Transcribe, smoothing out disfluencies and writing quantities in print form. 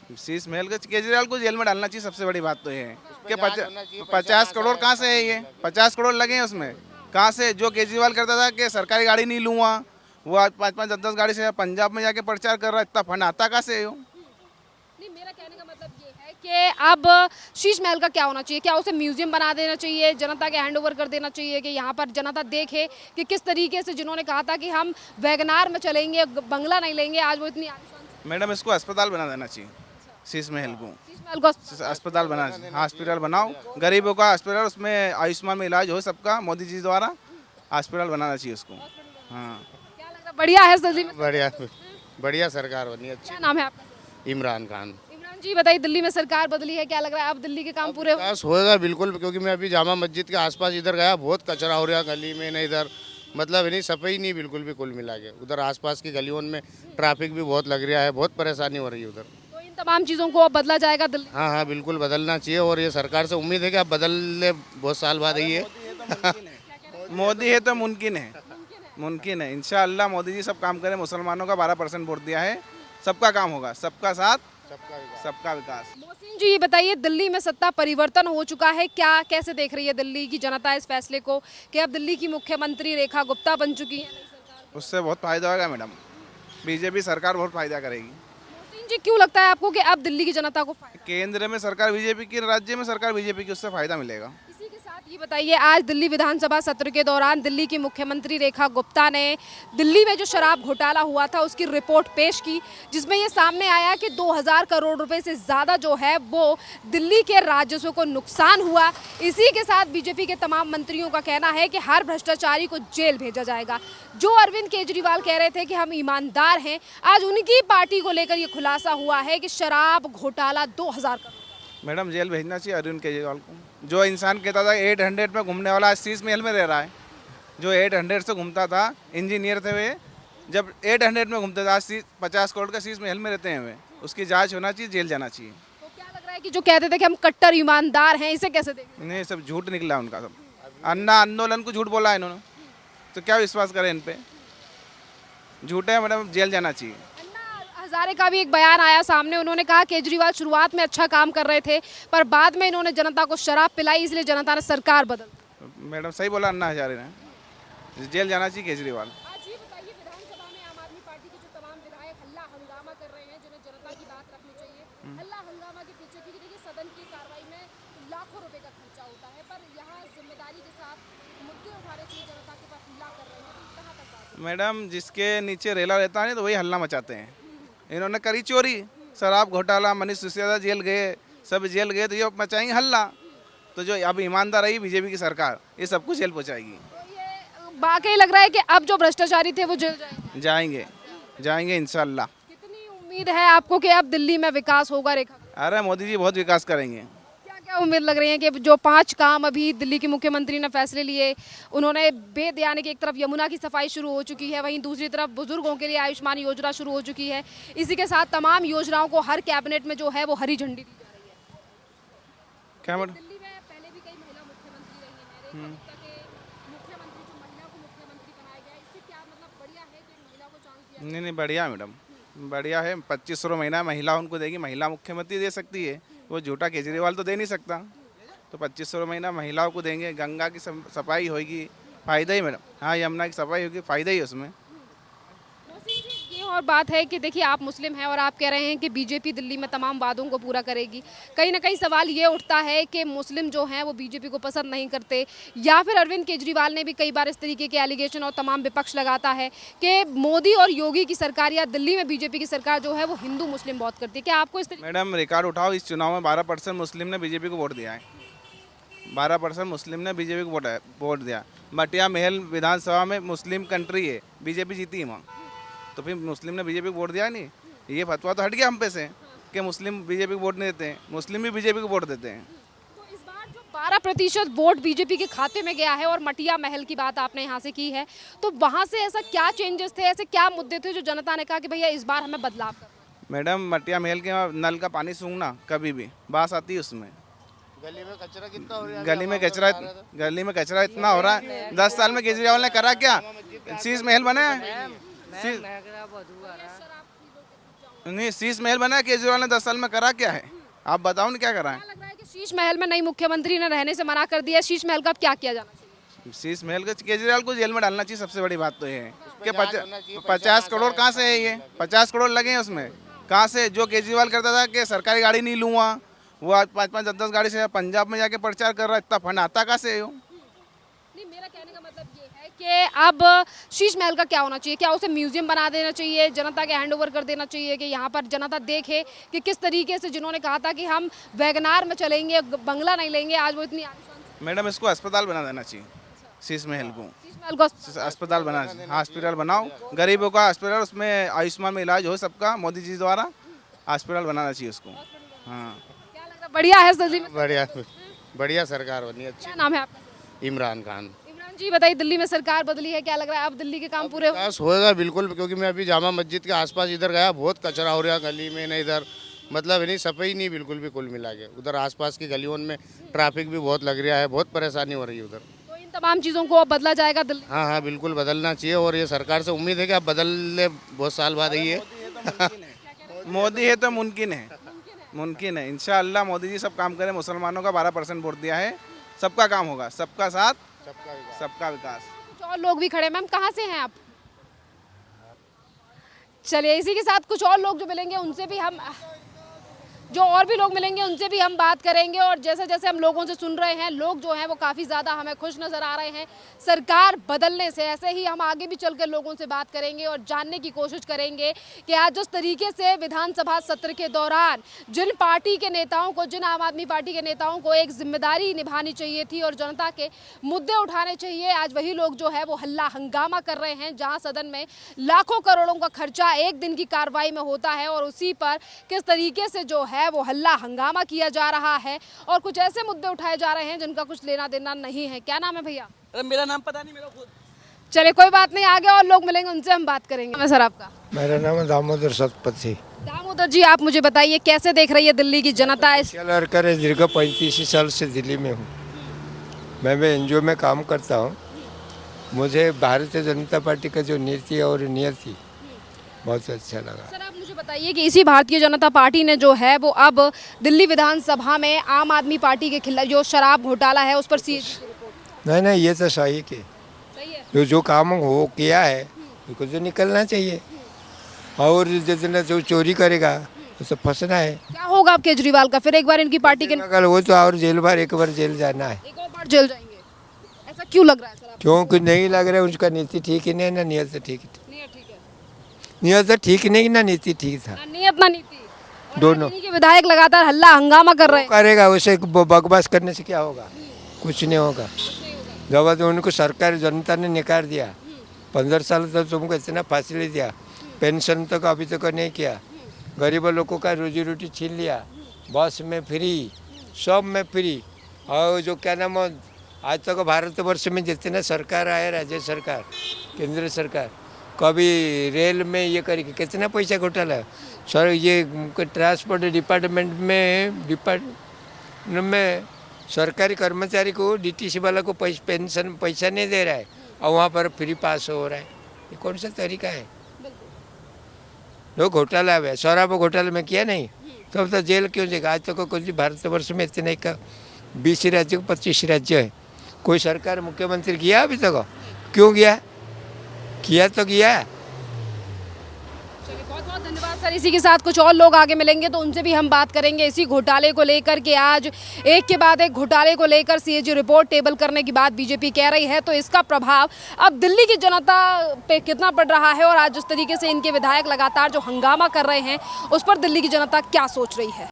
शीश महल को केजरीवाल को जेल में डालना चाहिए। सबसे बड़ी बात तो ये है कि 50 करोड़ कहाँ से है, ये 50 करोड़ लगे हैं उसमें कहाँ से। जो केजरीवाल करता था कि सरकारी गाड़ी नहीं लूँगा, वो आज 5-5 10-10 गाड़ी से पंजाब में जाके प्रचार कर रहा है। इतना फंड आता कहाँ से है वो? नहीं, मेरा कहने का मतलब ये है कि अब शीश महल का क्या होना चाहिए? क्या उसे म्यूजियम बना देना चाहिए, जनता के हैंड ओवर कर देना चाहिए कि यहाँ पर जनता देखे कि किस तरीके से जिन्होंने कहा था कि हम वैगनार में चलेंगे, बंगला नहीं लेंगे, आज वो इतनी आलिशान मैडम इसको अस्पताल बना देना चाहिए, शीश महल को शीश महल को अस्पताल बना, हॉस्पिटल बनाओ, गरीबों का हॉस्पिटल, उसमें आयुष्मान में इलाज हो सबका, मोदी जी द्वारा हॉस्पिटल बनाना चाहिए उसको। हाँ क्या लग रहा है, बढ़िया है दिल्ली में? बढ़िया बढ़िया सरकार बनी अच्छी। क्या नाम है आपका? इमरान खान। इमरान जी बताइए, दिल्ली में सरकार बदली है, क्या लग रहा है अब दिल्ली के काम पूरे विकास होएगा बिल्कुल, क्योंकि मैं अभी जामा मस्जिद के आसपास इधर गया, बहुत कचरा हो रहा गली में, ना इधर मतलब नहीं सफाई नहीं बिल्कुल भी कुल मिला के। उधर आसपास की गलियों में ट्रैफिक भी बहुत लग रहा है, बहुत परेशानी हो रही है उधर। तो इन तमाम चीज़ों को अब बदला जाएगा दिल्ली? हाँ हाँ बिल्कुल बदलना चाहिए, और ये सरकार से उम्मीद है कि अब बदल ले, बहुत साल बाद ही है। मोदी है तो मुमकिन है, मुमकिन है इंशाअल्लाह। मोदी जी सब काम करें, मुसलमानों का 12% वोट दिया है, सबका काम होगा, सबका साथ सबका विकास। मोहसिन जी ये बताइए, दिल्ली में सत्ता परिवर्तन हो चुका है, क्या कैसे देख रही है दिल्ली की जनता इस फैसले को कि अब दिल्ली की मुख्यमंत्री रेखा गुप्ता बन चुकी है? उससे बहुत फायदा होगा मैडम, बीजेपी सरकार बहुत फायदा करेगी। मोहसिन जी क्यों लगता है आपको कि अब दिल्ली की जनता को फायदा? केंद्र में सरकार बीजेपी की, राज्य में सरकार बीजेपी की, उससे फायदा मिलेगा। इसी के साथ ये बताइए, आज दिल्ली विधानसभा सत्र के दौरान दिल्ली की मुख्यमंत्री रेखा गुप्ता ने दिल्ली में जो शराब घोटाला हुआ था उसकी रिपोर्ट पेश की, जिसमें ये सामने आया कि 2000 करोड़ रुपए से ज़्यादा जो है वो दिल्ली के राजस्व को नुकसान हुआ। इसी के साथ बीजेपी के तमाम मंत्रियों का कहना है कि हर भ्रष्टाचारी को जेल भेजा जाएगा। जो अरविंद केजरीवाल कह रहे थे कि हम ईमानदार हैं, आज उनकी पार्टी को लेकर ये खुलासा हुआ है कि शराब घोटाला 2000 करोड़। मैडम जेल भेजना चाहिए अरविंद केजरीवाल को। जो इंसान कहता था 800 में घूमने वाला आज शीश महल में रह रहा है। जो 800 से घूमता था, इंजीनियर थे वे, जब 800 में घूमते थे, आज 50 करोड़ का शीश महल में रहते हैं वे। उसकी जांच होना चाहिए, जेल जाना चाहिए। तो क्या लग रहा है कि जो कहते थे कि हम कट्टर ईमानदार हैं, इसे कैसे देखें? नहीं, सब झूठ निकला उनका सब। अन्ना आंदोलन को झूठ बोला है इन्होंने, तो क्या विश्वास करें इन पे? झूठे है मैडम, जेल जाना चाहिए। अन्ना हजारे का भी एक बयान आया सामने, उन्होंने कहा केजरीवाल शुरुआत में अच्छा काम कर रहे थे पर बाद में इन्होंने जनता को शराब पिलाई, इसलिए जनता ने सरकार बदल। मैडम सही बोला अन्ना हजारे ने, जेल जाना चाहिए केजरीवाल। आज ये बताइए, विधानसभा में आम आदमी पार्टी के जो तमाम विधायक हल्ला हंगामा कर रहे हैं, जिन्हें जनता की बात रखनी चाहिए, हल्ला हंगामा के पीछे, क्योंकि देखिए सदन की कार्रवाई में लाखों रुपए का खर्चा होता है, पर यहाँ जिम्मेदारी के साथ मुद्दे उठाने चाहिए, जनता के पास हल्ला कर रहे हैं, तो कहाँ तक बात है? मैडम जिसके नीचे रेला रहता है तो वही हल्ला मचाते हैं। इन्होंने करी चोरी, शराब घोटाला, मनीष सिसोदिया जेल गए, सब जेल गए, तो ये मचाएंगे हल्ला। तो जो अब ईमानदार रही बीजेपी की सरकार, ये सबको जेल पहुँचाएगी। तो ये वाकई लग रहा है कि अब जो भ्रष्टाचारी थे वो जेल जाएंगे? जाएंगे, जाएंगे इंशाल्लाह। कितनी उम्मीद है आपको कि अब दिल्ली में विकास होगा रेखा? अरे मोदी जी बहुत विकास करेंगे। क्या क्या उम्मीद लग रही है कि जो 5 काम अभी दिल्ली की मुख्यमंत्री ने फैसले लिए, उन्होंने बेद यानी कि एक तरफ यमुना की सफाई शुरू हो चुकी है, वहीं दूसरी तरफ बुजुर्गों के लिए आयुष्मान योजना शुरू हो चुकी है। इसी के साथ तमाम योजनाओं को हर कैबिनेट में जो है वो हरी झंडी दी जा रही है। क्या मैडम? दिल्ली में पहले भी कई महिला मुख्यमंत्री रही हैं, रेखा गुप्ता के मुख्यमंत्री जो महिला को मुख्यमंत्री बनाया गया, इससे क्या मतलब बढ़िया है कि महिला को चांस दिया? नहीं नहीं, बढ़िया मैडम, बढ़िया है। 2500 महीना महिला उनको देगी, महिला मुख्यमंत्री दे सकती है, वो झूठा केजरीवाल तो दे नहीं सकता। तो 2500 महीना महिलाओं को देंगे, गंगा की सफाई होगी, फ़ायदा ही मैडम। हाँ, यमुना की सफाई होगी, फ़ायदा ही उसमें। मोहसिन जी, ये और बात है कि देखिए आप मुस्लिम हैं और आप कह रहे हैं कि बीजेपी दिल्ली में तमाम वादों को पूरा करेगी। कहीं ना कहीं सवाल ये उठता है कि मुस्लिम जो हैं वो बीजेपी को पसंद नहीं करते, या फिर अरविंद केजरीवाल ने भी कई बार इस तरीके के एलिगेशन और तमाम विपक्ष लगाता है कि मोदी और योगी की सरकार या दिल्ली में बीजेपी की सरकार जो है वो हिंदू मुस्लिम बहुत करती है। क्या आपको इस तरीके? मैडम रिकॉर्ड उठाओ, इस चुनाव में 12% मुस्लिम ने बीजेपी को वोट दिया है। 12% मुस्लिम ने बीजेपी को वोट दिया। मटिया महल विधानसभा में मुस्लिम कंट्री है, बीजेपी जीती है वहाँ, तो फिर मुस्लिम ने बीजेपी को वोट दिया नहीं। ये फतवा तो हट गया हम पे से कि मुस्लिम बीजेपी को वोट नहीं देते हैं, मुस्लिम भी बीजेपी को वोट देते हैं। तो इस बार जो 12% वोट बीजेपी के खाते में गया है, और मटिया महल की बात आपने यहाँ से की है, तो वहाँ से ऐसा क्या चेंजेस थे, ऐसे क्या मुद्दे थे जो जनता ने कहा कि भैया इस बार हमें बदलाव करना है? मैडम मटिया महल के वहाँ नल का पानी सूंघना कभी भी बास आती है उसमें। गली में कचरा कितना हो रहा है? गली में कचरा इतना हो रहा है। 10 साल में केजरीवाल ने करा क्या? शीश महल बने हैं। नहीं, शीश महल बना केजरीवाल ने 10 साल में करा क्या है? आप बताओ ना क्या करा है? क्या लग रहा है कि शीश महल में नई मुख्यमंत्री ने रहने से मना कर दिया, शीश महल का अब क्या किया जाना चाहिए? शीश महल का केजरीवाल को जेल में डालना चाहिए। सबसे बड़ी बात तो ये है कि 50 करोड़ कहाँ से है? ये 50 करोड़ लगे हैं उसमें कहाँ से? जो केजरीवाल करता था कि सरकारी गाड़ी नहीं लूँगा, वो आज 5-5 10-10 गाड़ी से पंजाब में जाके प्रचार कर रहा है। इतना फंड आता कहाँ से है? नहीं, मेरा कहने का मतलब ये है कि अब शीश महल का क्या होना चाहिए? क्या उसे म्यूजियम बना देना चाहिए, जनता के हैंड ओवर कर देना चाहिए कि यहाँ पर जनता देखे कि किस तरीके से जिन्होंने कहा था कि हम वैगनार में चलेंगे, बंगला नहीं लेंगे, आज वो इतनी आलिशान मैडम, इसको अस्पताल बना देना चाहिए। शीश महल को शीश महल को अस्पताल बना, हॉस्पिटल बनाओ, गरीबों का हॉस्पिटल, उसमें आयुष्मान में इलाज हो सबका, मोदी जी द्वारा हॉस्पिटल बनाना चाहिए उसको। हाँ, क्या लग रहा है? बढ़िया है दिल्ली में? बढ़िया बढ़िया सरकार बनी अच्छी। क्या नाम है आपका? इमरान खान। इमरान जी बताइए, दिल्ली में सरकार बदली है, क्या लग रहा है अब दिल्ली के काम पूरे विकास होएगा बिल्कुल, क्योंकि मैं अभी जामा मस्जिद के आसपास इधर गया, बहुत कचरा हो रहा गली में, नहीं इधर मतलब नहीं सफाई नहीं बिल्कुल भी कुल मिला के। उधर आसपास की गलियों में ट्रैफिक भी बहुत लग रहा है, बहुत परेशानी हो रही है उधर। तो इन तमाम चीज़ों को अब बदला जाएगा दिल्ली? हाँ हाँ बिल्कुल बदलना चाहिए, और ये सरकार से उम्मीद है कि अब बदल ले, बहुत साल बाद ही है। मोदी है तो मुमकिन है, मुमकिन है। इंशाअल्लाह मोदी जी सब काम करें। मुसलमानों का 12% वोट दिया है, सबका काम होगा, सबका साथ, सबका विकास। कुछ और लोग भी खड़े। मैम कहाँ से हैं आप? चलिए, इसी के साथ कुछ और लोग जो मिलेंगे उनसे भी हम उनसे भी हम बात करेंगे। और जैसे जैसे हम लोगों से सुन रहे हैं, लोग जो हैं वो काफ़ी ज़्यादा हमें खुश नज़र आ रहे हैं सरकार बदलने से। ऐसे ही हम आगे भी चल कर लोगों से बात करेंगे और जानने की कोशिश करेंगे कि आज जिस तरीके से विधानसभा सत्र के दौरान जिन पार्टी के नेताओं को, जिन आम आदमी पार्टी के नेताओं को एक जिम्मेदारी निभानी चाहिए थी और जनता के मुद्दे उठाने चाहिए, आज वही लोग जो है वो हल्ला हंगामा कर रहे हैं। जहाँ सदन में लाखों करोड़ों का खर्चा एक दिन की कार्रवाई में होता है और उसी पर किस तरीके से जो है वो हल्ला हंगामा किया जा रहा है और कुछ ऐसे मुद्दे उठाए जा रहे हैं जिनका कुछ लेना देना नहीं है। क्या नाम है भैया? अरे मेरा नाम पता नहीं, मेरा खुद। चलिए कोई बात नहीं, आगे और लोग मिलेंगे, उनसे हम बात करेंगे। सर आपका? मेरा नाम है दामोदर सतपथी। दामोदर जी, आप मुझे बताइए कैसे देख रही है दिल्ली की जनता इस वर्कर है, दीर्घ 35 साल से दिल्ली में हूँ। मैं भी एनजीओ में काम करता हूँ। मुझे भारतीय जनता पार्टी का जो नीति है और नियति बहुत अच्छा लगा। सर आप मुझे बताइए कि इसी भारतीय जनता पार्टी ने जो है वो अब दिल्ली विधानसभा में आम आदमी पार्टी के खिलाफ जो शराब घोटाला है उस पर नहीं नहीं, ये तो सही के सही है, जो काम हो किया है उसको जो निकलना चाहिए, और जो चोरी करेगा उसे फंसना है। क्या होगा अब केजरीवाल का? फिर एक बार इनकी पार्टी के अगर वो तो और जेल बार एक बार जेल जाना है। एक और बार जेल जाएंगे, ऐसा क्यों लग रहा है सर आपको? क्योंकि नहीं लग रहा है उसका नीति ठीक ही नहीं, ना नियत से ठीक, नहीं ठीक है, नियत से ठीक नहीं, ना नीति ठीक था, ना नियत ना नीति। और दोनों। आज इन्हीं के विधायक लगातार हल्ला हंगामा कर रहे हैं। करेगा उसे बकवास करने से क्या होगा? कुछ नहीं होगा। जब तो उनको सरकार जनता ने निकाल दिया, 15 साल तक तुमको इतना फासिले दिया, पेंशन तक अभी तक नहीं किया, गरीब लोगों का रोजी रोटी छीन लिया, बस में फ्री, सब में फ्री। और जो क्या नाम, आज तक भारतवर्ष में जितने सरकार आए, राज्य सरकार, केंद्र सरकार, कभी रेल में ये करके कितना पैसा घोटाला है सर। ये ट्रांसपोर्ट डिपार्टमेंट में सरकारी कर्मचारी को, डीटीसी वाला को पेंशन पैसा नहीं दे रहा है और वहाँ पर फ्री पास हो रहा है। ये कौन सा तरीका है? लोग घोटाला है, शराब घोटाला में किया नहीं तो अब तो जेल क्यों जाएगा? आज तक कुछ भारतवर्ष में इतने का 20 राज्य 25 राज्य है, कोई सरकार मुख्यमंत्री किया अभी तक? क्यों गया? किया तो किया। चलिए बहुत बहुत धन्यवाद सर। इसी के साथ कुछ और लोग आगे मिलेंगे तो उनसे भी हम बात करेंगे इसी घोटाले को लेकर के। आज एक के बाद एक घोटाले को लेकर सीएजी रिपोर्ट टेबल करने की बात बीजेपी कह रही है, तो इसका प्रभाव अब दिल्ली की जनता पे कितना पड़ रहा है और आज जिस तरीके से इनके विधायक लगातार जो हंगामा कर रहे हैं उस पर दिल्ली की जनता क्या सोच रही है।